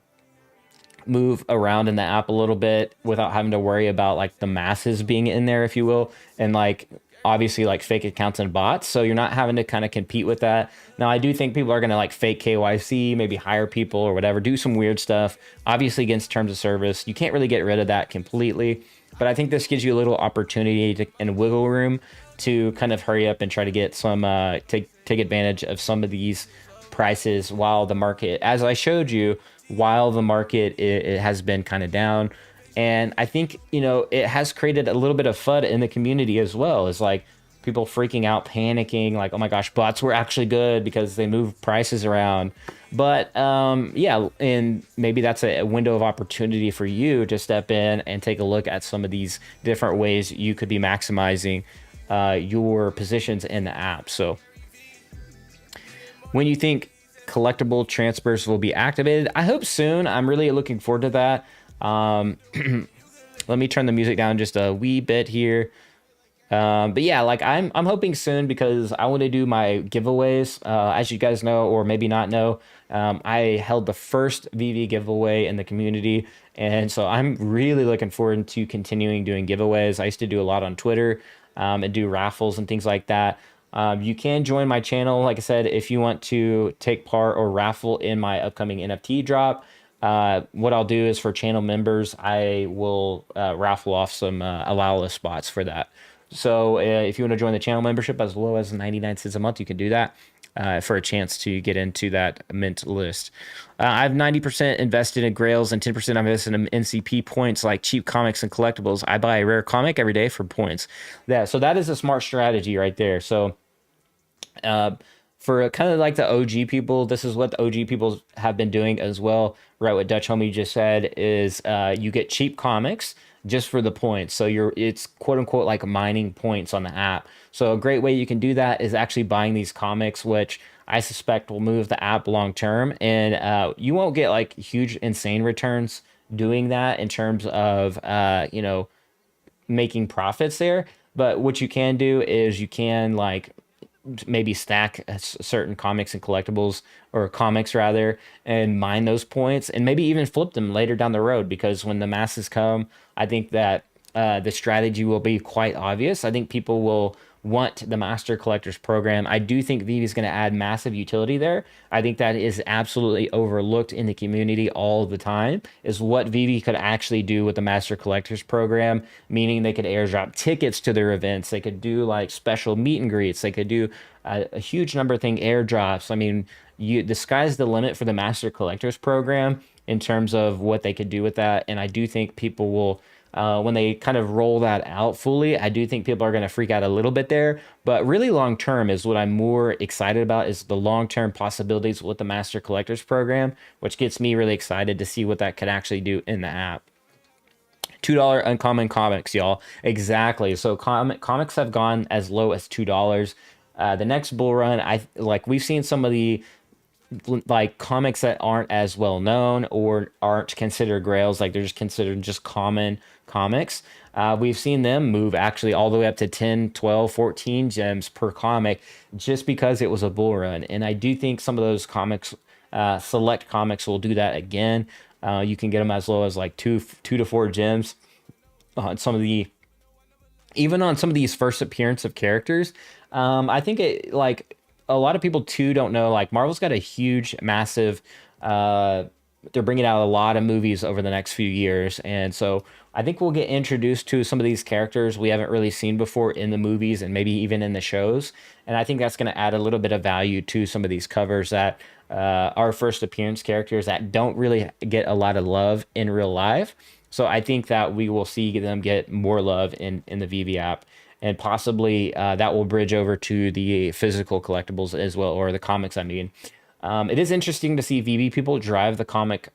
move around in the app a little bit without having to worry about like the masses being in there, if you will, and like obviously like fake accounts and bots. So you're not having to kind of compete with that. Now, I do think people are going to like fake KYC, maybe hire people or whatever, do some weird stuff, obviously against terms of service. You can't really get rid of that completely, but I think this gives you a little opportunity and wiggle room to kind of hurry up and try to get some, take advantage of some of these prices while the market, as I showed you, while the market it has been kind of down. And I think, you know, it has created a little bit of FUD in the community as well. It's like people freaking out, panicking, like, oh my gosh, bots were actually good because they move prices around. But yeah, and maybe that's a window of opportunity for you to step in and take a look at some of these different ways you could be maximizing your positions in the app. So when you think collectible transfers will be activated, I hope soon. I'm really looking forward to that. Let me turn the music down just a wee bit here. But yeah, like I'm hoping soon because I want to do my giveaways. As you guys know, or maybe not know, I held the first VV giveaway in the community. And so I'm really looking forward to continuing doing giveaways. I used to do a lot on Twitter, and do raffles and things like that. You can join my channel, like I said, if you want to take part or raffle in my upcoming NFT drop. What I'll do is for channel members, I will raffle off some allow-less spots for that. So if you want to join the channel membership as low as 99 cents a month, you can do that. for a chance to get into that mint list. I have 90% invested in grails and 10% I'm invested in NCP points, like cheap comics and collectibles. I buy a rare comic every day for points. So that is a smart strategy right there. So for kind of like the OG people, this is what the OG people have been doing as well, right? What Dutch Homie just said is you get cheap comics just for the points. So it's quote unquote like mining points on the app. So a great way you can do that is actually buying these comics, which I suspect will move the app long term. And you won't get like huge, insane returns doing that in terms of, making profits there. But what you can do is you can like maybe stack certain comics and collectibles, or comics rather, and mine those points and maybe even flip them later down the road, because when the masses come, I think that the strategy will be quite obvious. I think people will want the Master Collectors program. I do think Veve is going to add massive utility there. I think that is absolutely overlooked in the community all the time, is what Veve could actually do with the Master Collectors program, meaning they could airdrop tickets to their events. They could do like special meet and greets. They could do a huge number of things, airdrops. I mean, the sky's the limit for the Master Collectors program in terms of what they could do with that. And I do think people will, when they kind of roll that out fully, I do think people are going to freak out a little bit there. But really long term is what I'm more excited about, is the long term possibilities with the Master Collectors program, which gets me really excited to see what that could actually do in the app. $2 uncommon comics, y'all. Exactly. So comics have gone as low as $2. The next bull run, we've seen some of the like comics that aren't as well known or aren't considered grails, like they're just considered just common comics. We've seen them move actually all the way up to 10, 12, 14 gems per comic, just because it was a bull run. And I do think some of those comics, select comics, will do that again. You can get them as low as like two to 4 gems on some of the, even on some of these first appearance of characters. I think it, like, a lot of people too don't know, like Marvel's got a huge, massive, they're bringing out a lot of movies over the next few years. And so I think we'll get introduced to some of these characters we haven't really seen before in the movies and maybe even in the shows. And I think that's going to add a little bit of value to some of these covers that are first appearance characters that don't really get a lot of love in real life. So I think that we will see them get more love in the Veve app. And possibly that will bridge over to the physical collectibles as well, or the comics, I mean. It is interesting to see Veve people drive the comic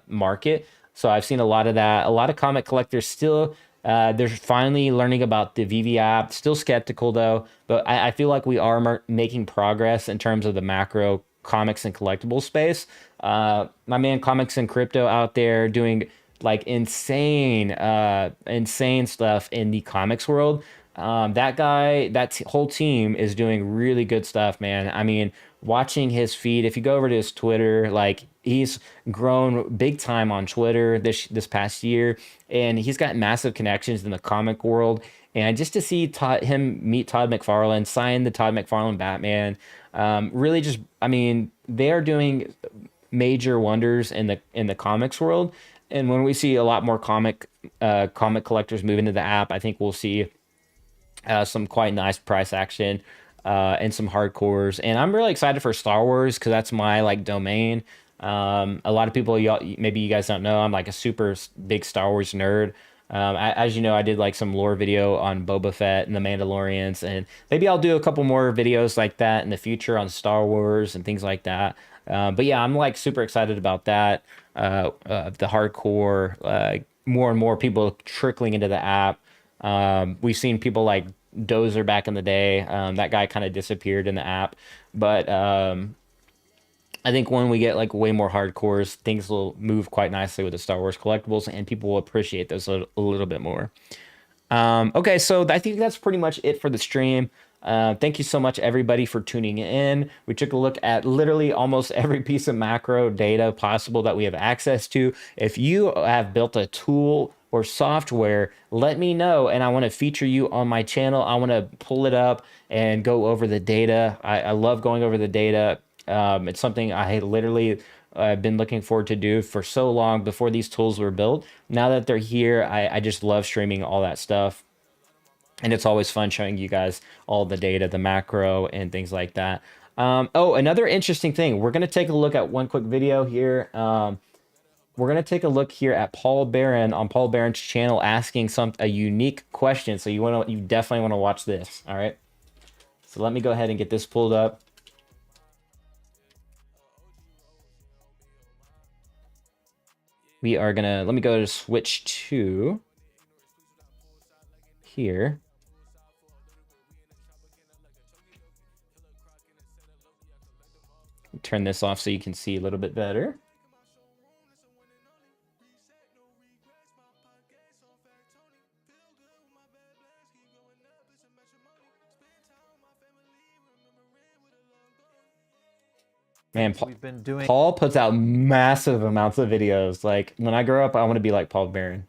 market. So I've seen a lot of that. A lot of comic collectors still, they're finally learning about the Veve app. Still skeptical though, but I feel like we are making progress in terms of the macro comics and collectible space. My man Comics and Crypto out there doing like insane stuff in the comics world. That guy, whole team is doing really good stuff, man. I mean, watching his feed, if you go over to his Twitter, like he's grown big time on Twitter this past year, and he's got massive connections in the comic world. And just to see him meet Todd McFarlane, sign the Todd McFarlane Batman, really just, I mean, they are doing major wonders in the comics world. And when we see a lot more comic collectors move into the app, I think we'll see some quite nice price action and some hardcores. And I'm really excited for Star Wars because that's my like domain. A lot of people, maybe you guys don't know, I'm like a super big Star Wars nerd. As you know, I did like some lore video on Boba Fett and the Mandalorians, and maybe I'll do a couple more videos like that in the future on Star Wars and things like that. But yeah, I'm like super excited about that. The hardcore, more and more people trickling into the app. We've seen people like Dozer back in the day. That guy kind of disappeared in the app, but I think when we get like way more hardcores, things will move quite nicely with the Star Wars collectibles, and people will appreciate those a little bit more. Okay, so I think that's pretty much it for the stream. Thank you so much, everybody, for tuning in. We took a look at literally almost every piece of macro data possible that we have access to. If you have built a tool or software, let me know, and I want to feature you on my channel. I want to pull it up and go over the data. I love going over the data. It's something I literally been looking forward to do for so long before these tools were built. Now that they're here, I just love streaming all that stuff. And it's always fun showing you guys all the data, the macro and things like that. Oh, another interesting thing. We're gonna take a look at one quick video here. We're gonna take a look here at Paul Barron on Paul Barron's channel asking a unique question. So you definitely want to watch this. All right. So let me go ahead and get this pulled up. Let me go to switch to here. Turn this off so you can see a little bit better. Man, Paul puts out massive amounts of videos. Like, when I grow up, I want to be like Paul Barron.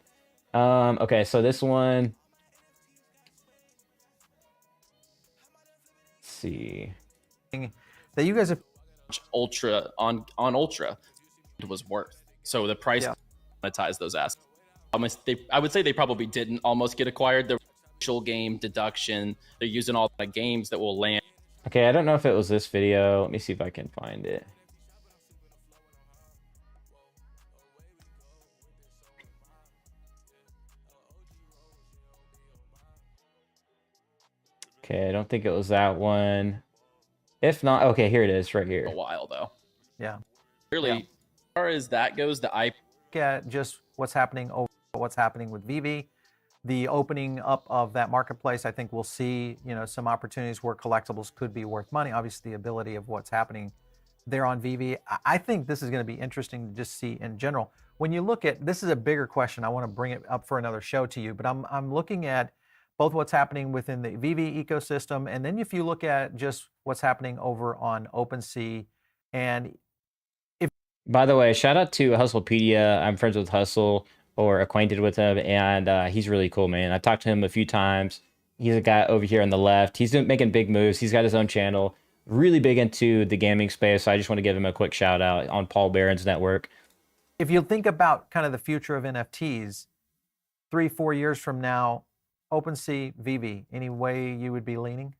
Okay, so this one. Let's see. That you guys have Ultra on Ultra it was worth. So the price monetize those assets. I would say they probably didn't almost get acquired. The virtual game deduction, they're using all the games that will land. Okay, I don't know if it was this video. Let me see if I can find it. Okay, I don't think it was that one. If not, okay, here it is right here. A while though. Yeah. Really, as far as that goes, the IP at just what's happening with Veve, the opening up of that marketplace. I think we'll see, some opportunities where collectibles could be worth money. Obviously, the ability of what's happening there on Veve. I think this is going to be interesting to just see in general. When you look at, this is a bigger question. I want to bring it up for another show to you, but I'm looking at both what's happening within the Veve ecosystem, and then if you look at just what's happening over on OpenSea. And by the way, shout out to Hustlepedia. I'm friends with Hustle or acquainted with him, and he's really cool, man. I've talked to him a few times. He's a guy over here on the left. He's making big moves. He's got his own channel, really big into the gaming space. So I just want to give him a quick shout out on Paul Barron's network. If you think about kind of the future of NFTs, 3-4 years from now, OpenSea, Veve, any way you would be leaning?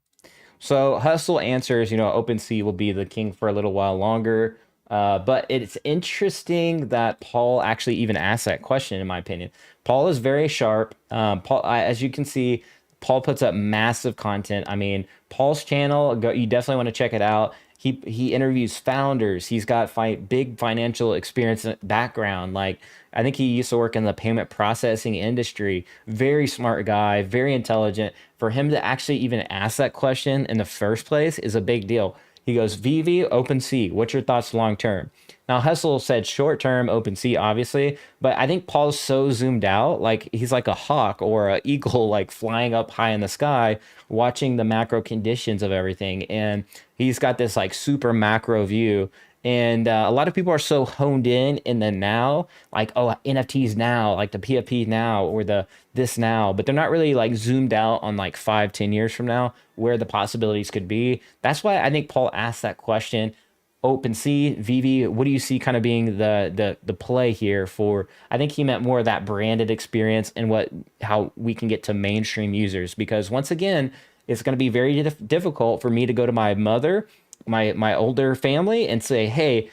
So Hustle answers, OpenSea will be the king for a little while longer. But it's interesting that Paul actually even asked that question, in my opinion. Paul is very sharp. Paul, as you can see, Paul puts up massive content. I mean, Paul's channel, you definitely want to check it out. He interviews founders. He's got big financial experience background. Like, I think he used to work in the payment processing industry. Very smart guy, very intelligent. For him to actually even ask that question in the first place is a big deal. He goes, Veve, OpenSea, what's your thoughts long term? Now, Hustle said short term, OpenSea, obviously, but I think Paul's so zoomed out, like he's like a hawk or an eagle, like flying up high in the sky, watching the macro conditions of everything. And he's got this like super macro view. And a lot of people are so honed in the now, like, oh, NFTs now, like the PFP now, or the this now, but they're not really like zoomed out on like 5-10 years from now where the possibilities could be. That's why I think Paul asked that question. OpenSea, Veve, what do you see kind of being the play here for? I think he meant more of that branded experience and how we can get to mainstream users, because once again, it's going to be very difficult for me to go to my mother, my older family, and say, hey,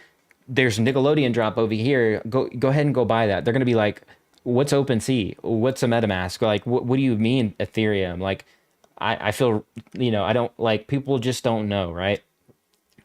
there's Nickelodeon drop over here. Go ahead and go buy that. They're going to be like, what's OpenSea? What's a MetaMask? Like, what do you mean Ethereum? Like, I feel, I don't, like, people just don't know, right?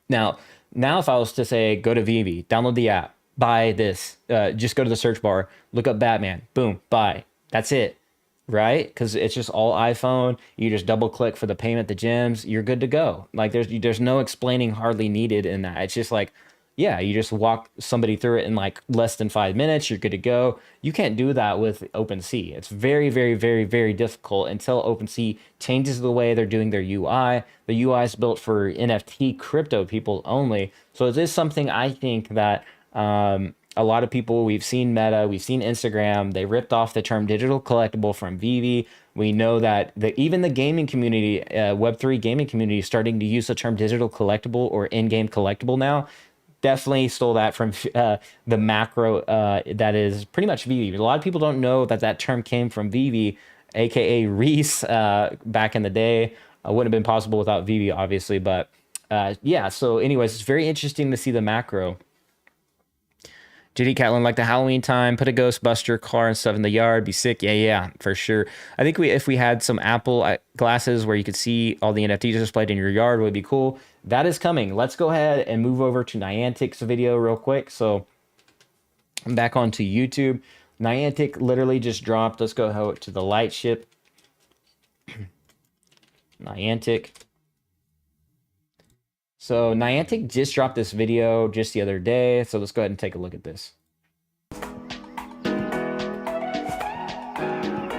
Now, if I was to say, go to Veve, download the app, buy this, just go to the search bar, look up Batman, boom, buy. That's it, right? Because it's just all iPhone. You just double click for the payment, the gems, you're good to go. Like, there's no explaining hardly needed in that. It's just like, yeah, you just walk somebody through it in like less than 5 minutes, you're good to go. You can't do that with OpenSea. It's very, very, very, very difficult until OpenSea changes the way they're doing their UI. The UI is built for NFT crypto people only. So it is something I think that a lot of people, we've seen Meta, we've seen Instagram, they ripped off the term digital collectible from Veve. We know that even the gaming community, Web3 gaming community, is starting to use the term digital collectible or in-game collectible now. Definitely stole that from the macro that is pretty much Veve. A lot of people don't know that term came from Veve, aka Reese, back in the day. Wouldn't have been possible without Veve, obviously, but yeah, so anyways, it's very interesting to see the macro. JD Catlin, like the Halloween time, put a Ghostbuster car and stuff in the yard, be sick. Yeah, for sure. I think if we had some Apple glasses where you could see all the NFTs displayed in your yard would be cool. That is coming. Let's go ahead and move over to Niantic's video real quick. So I'm back onto YouTube. Niantic literally just dropped. Let's go to the light ship. Niantic. So Niantic just dropped this video just the other day. So let's go ahead and take a look at this.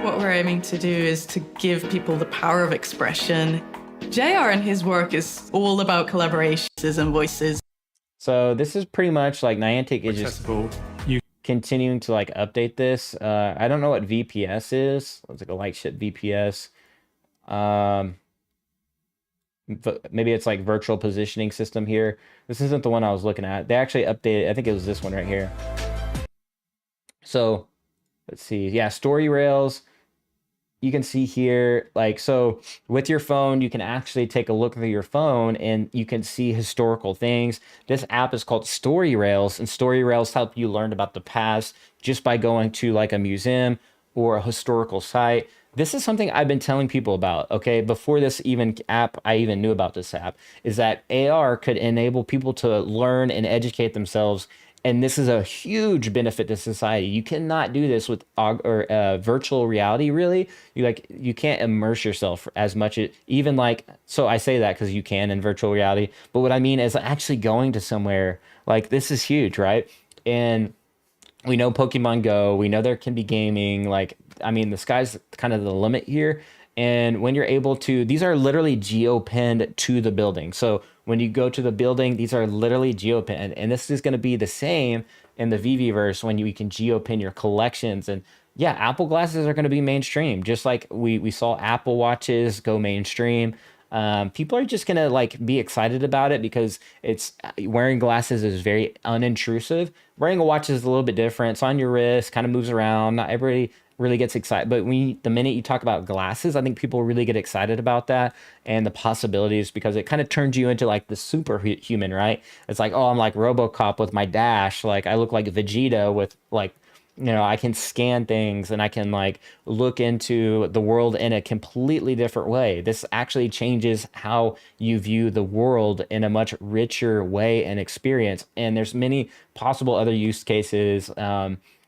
What we're aiming to do is to give people the power of expression. JR and his work is all about collaborations and voices. So this is pretty much like Niantic is just continuing to like update this. I don't know what VPS is. It's like a light ship VPS. Maybe it's like virtual positioning system here. This isn't the one I was looking at. They actually updated, I think it was this one right here. So let's see. Yeah, story rails. You can see here, like, so with your phone, you can actually take a look through your phone and you can see historical things. This app is called Story Rails, and Story Rails help you learn about the past just by going to like a museum or a historical site. This is something I've been telling people about, okay? Before this app, I even knew about this app, is that AR could enable people to learn and educate themselves. And this is a huge benefit to society. You cannot do this with virtual reality, really. You can't immerse yourself as much, even like, so I say that because you can in virtual reality. But what I mean is actually going to somewhere, like this is huge, right? And we know Pokemon Go, we know there can be gaming, like, I mean, the sky's kind of the limit here. And when you're able to, these are literally geo-pinned to the building. So when you go to the building, these are literally geo-pinned. And this is going to be the same in the Viviverse when you can geo-pin your collections. And yeah, Apple glasses are going to be mainstream, just like we saw Apple watches go mainstream. People are just going to like be excited about it because it's wearing glasses is very unintrusive. Wearing a watch is a little bit different. It's on your wrist, kind of moves around. Not everybody really gets excited, but the minute you talk about glasses, I think people really get excited about that and the possibilities, because it kind of turns you into like the superhuman, right? It's like, oh, I'm like RoboCop with my dash. Like I look like Vegeta with like, you know, I can scan things and I can like look into the world in a completely different way. This actually changes how you view the world in a much richer way and experience. And there's many possible other use cases.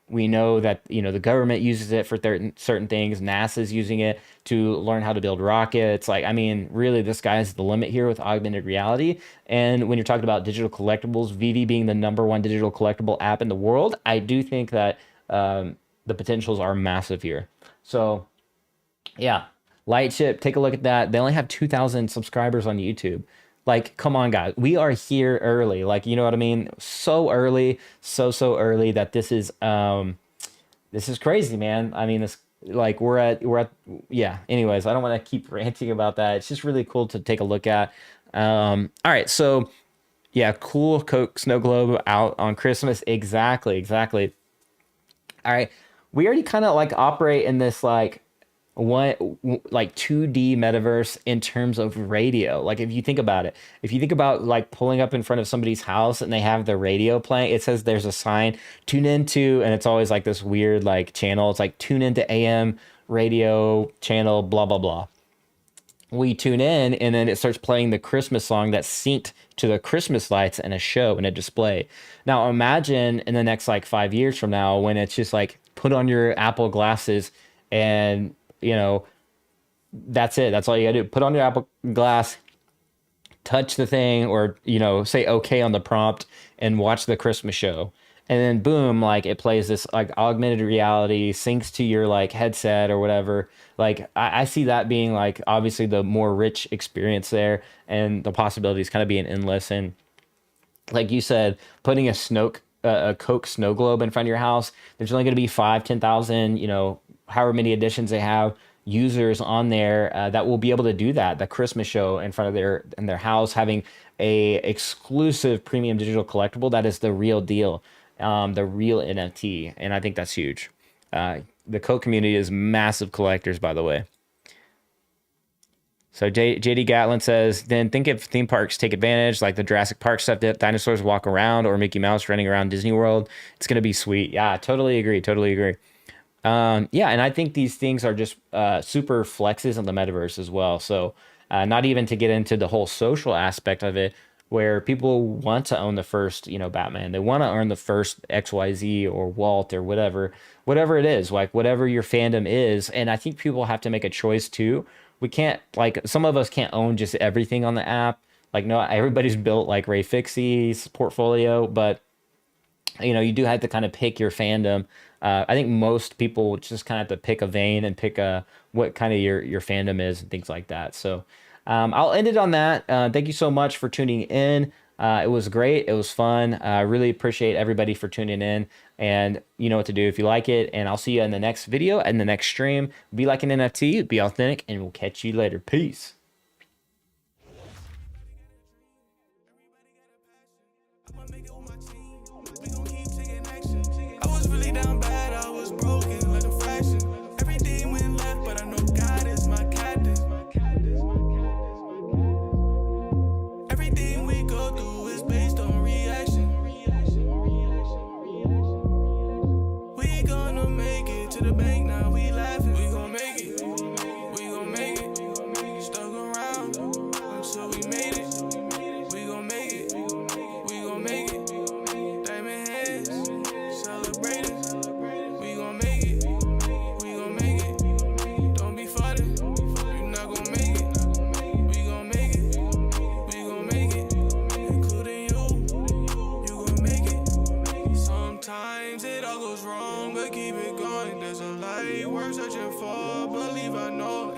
We know that, you know, the government uses it for certain things. NASA's using it to learn how to build rockets. Like, I mean, really, the sky's the limit here with augmented reality. And when you're talking about digital collectibles, Veve being the #1 digital collectible app in the world, I do think that the potentials are massive here. So, yeah, Lightship, take a look at that. They only have 2,000 subscribers on YouTube. Like, come on, guys. We are here early. Like, you know what I mean? So early, so early that this is crazy, man. I mean, this like we're at yeah. Anyways, I don't want to keep ranting about that. It's just really cool to take a look at. All right, so yeah, cool Coke Snow Globe out on Christmas. Exactly. All right, we already kind of like operate in this like 2D metaverse in terms of radio. Like if you think about it, if you think about like pulling up in front of somebody's house and they have the radio playing, it says there's a sign, tune into, and it's always like this weird like channel. It's like tune into AM radio channel, blah, blah, blah. We tune in and then it starts playing the Christmas song that's synced to the Christmas lights and a show and a display. Now imagine in the next like 5 years from now when it's just like put on your Apple glasses and you know, that's it. That's all you gotta do. Put on your Apple glass, touch the thing, or, you know, say okay on the prompt and watch the Christmas show. And then boom, like it plays this like augmented reality, syncs to your like headset or whatever. Like I see that being like obviously the more rich experience there, and the possibilities kind of being endless. And like you said, putting a Coke snow globe in front of your house, there's only going to be 5,000-10,000, you know, however many editions they have, users on there that will be able to do that. The Christmas show in front of their house, having a exclusive premium digital collectible that is the real deal, the real NFT, and I think that's huge. The Coke community is massive collectors, by the way. So JD Gatlin says, then think if theme parks take advantage, like the Jurassic Park stuff, that dinosaurs walk around, or Mickey Mouse running around Disney World, it's going to be sweet. Yeah, totally agree. Totally agree. Yeah, and I think these things are just super flexes on the metaverse as well. So not even to get into the whole social aspect of it, where people want to own the first, Batman. They want to own the first XYZ or Walt or whatever it is, like whatever your fandom is. And I think people have to make a choice too. We can't, like, some of us can't own just everything on the app. Like, no, everybody's built like Ray Fixie's portfolio, but you do have to kind of pick your fandom. I think most people just kind of have to pick a vein and pick what kind of your fandom is and things like that. So I'll end it on that. Thank you so much for tuning in. It was great. It was fun. I really appreciate everybody for tuning in, and you know what to do if you like it. And I'll see you in the next video and the next stream. Be like an NFT, be authentic, and we'll catch you later. Peace. I was really down bad, I was broken like a fraction. Everything went left, but I know God is my captain. Everything we go through is based on reaction. We gonna make it to the bank, now we laughing. We gon' make it, we gon' make it. Stuck around until we made it. We gon' make it, we gon' make it. Diamond hands, celebrating. We gon' make it, we gon' make it. Don't be funny, you not gon' make it. We gon' make it, we gon' make it. Including you gon' make it. Sometimes it all goes wrong, but keep it going. There's a light we're searching for, believe I know.